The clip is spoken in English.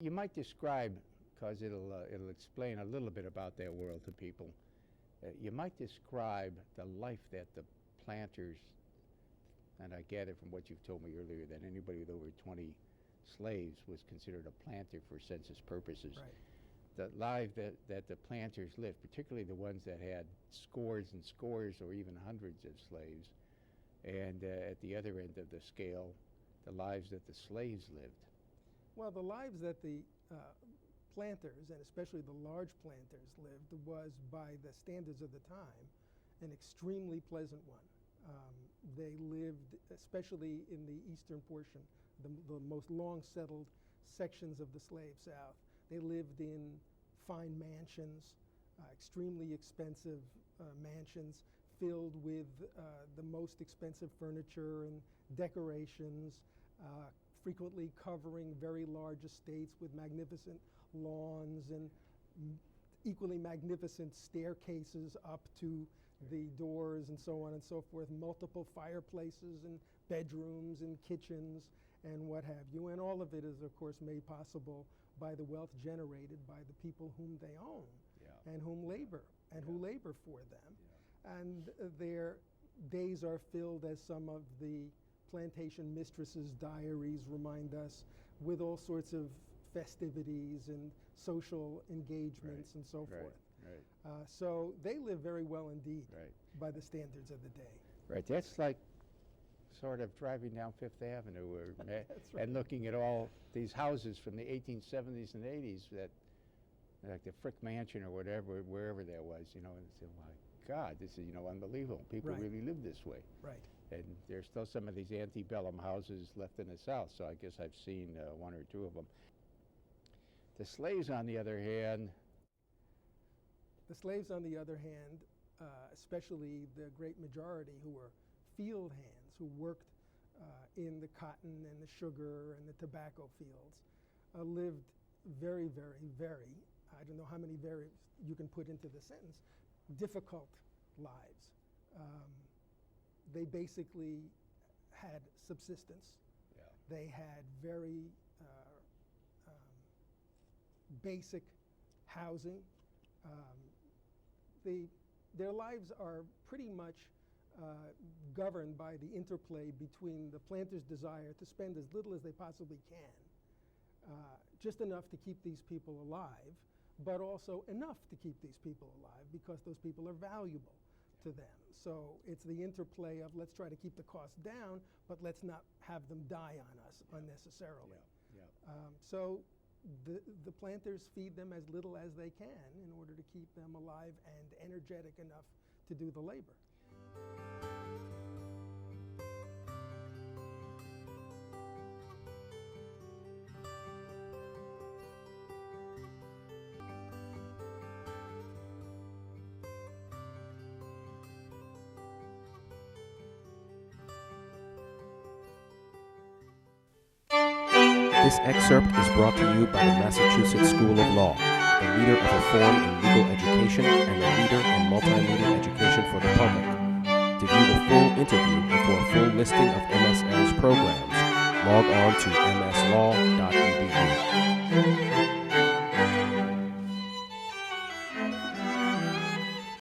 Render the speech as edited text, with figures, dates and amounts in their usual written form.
You might describe, because it'll explain a little bit about that world to people, you might describe the life that the planters, and I gather from what you've told me earlier that anybody with over 20 slaves was considered a planter for census purposes. Right. The life that the planters lived, particularly the ones that had scores and scores or even hundreds of slaves, and at the other end of the scale, the lives that the slaves lived. Well, the lives that the planters, and especially the large planters, lived was, by the standards of the time, an extremely pleasant one. They lived, especially in the eastern portion, the most long-settled sections of the slave South. They lived in fine mansions, extremely expensive mansions, filled with the most expensive furniture and decorations, frequently covering very large estates with magnificent lawns and equally magnificent staircases up to the doors and so on and so forth, multiple fireplaces and bedrooms and kitchens and what have you. And all of it is, of course, made possible by the wealth generated by the people whom they own and whom labor and who labor for them. And their days are filled, as some of the plantation mistresses' diaries remind us, with all sorts of festivities and social engagements and so forth. So they live very well indeed by the standards of the day. Right, that's like sort of driving down Fifth Avenue and looking at all these houses from the 1870s and 80s that, like the Frick Mansion or whatever, wherever that was, you know, and say, my God, this is, you know, unbelievable. People really live this way. Right. And there's still some of these antebellum houses left in the South, so I guess I've seen one or two of them. The slaves, on the other hand, especially the great majority who were field hands, who worked in the cotton and the sugar and the tobacco fields, lived very, very, very, I don't know how many very you can put into the sentence, difficult lives. They basically had subsistence. They had very basic housing. Their lives are pretty much governed by the interplay between the planter's desire to spend as little as they possibly can, just enough to keep these people alive, but also enough to keep these people alive because those people are valuable to them. So it's the interplay of, let's try to keep the cost down, but let's not have them die on us unnecessarily. So the planters feed them as little as they can in order to keep them alive and energetic enough to do the labor. This excerpt is brought to you by the Massachusetts School of Law, the leader of reform in legal education and the leader in multimedia education for the public. To view the full interview and for a full listing of MSL's programs, log on to mslaw.edu.